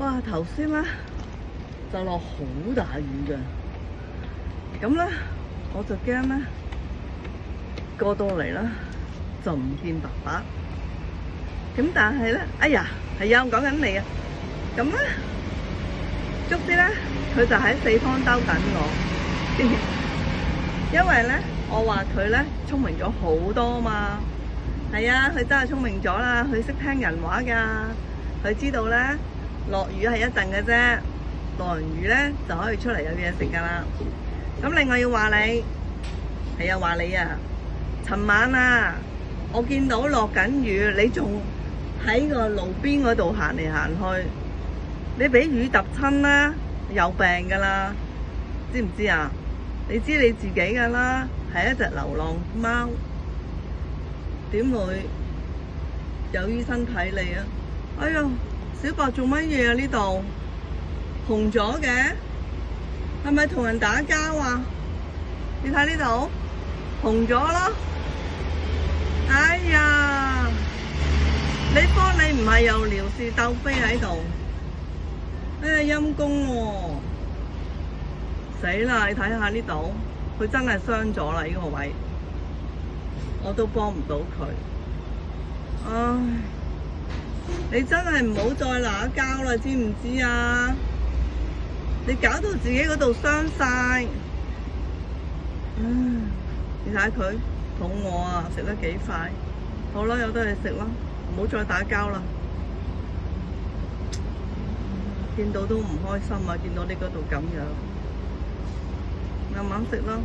哇！頭先咧就落好大雨嘅，咁咧我就驚咧過到嚟啦就唔見爸爸。咁但係咧，哎呀，係啊，我講緊你啊。咁咧，卒之咧佢就喺四方兜緊我，因為咧我話佢咧聰明咗好多嘛。係啊，佢真係聰明咗啦，佢識聽人話㗎，佢知道咧落雨係一陣嘅啫，落完雨咧就可以出嚟有嘢食㗎啦。咁另外要話你，係啊，話你啊，尋晚啊，我見到落緊雨，你仲喺個路邊嗰度行嚟行去，你俾雨揼親啦，有病㗎啦，知唔知啊？你知你自己㗎啦，係一隻流浪貓。點會有醫生睇你啊？哎呀，小白做乜嘢啊？呢度紅咗嘅，係咪同人打交啊？你睇呢度紅咗咯。哎呀，你幫你唔係又撩事鬥非喺度？哎呀，陰公喎，死啦！你睇下呢度，佢真係傷咗啦，呢個位。我都幫唔到佢，唉！你真係唔好再鬧交啦，知唔知啊？你搞到自己嗰度傷晒，你睇下佢肚餓啊，食得幾快。好啦，有得你食啦，唔好再打交啦。見到都唔開心啊！見到你嗰度咁樣，慢慢食啦。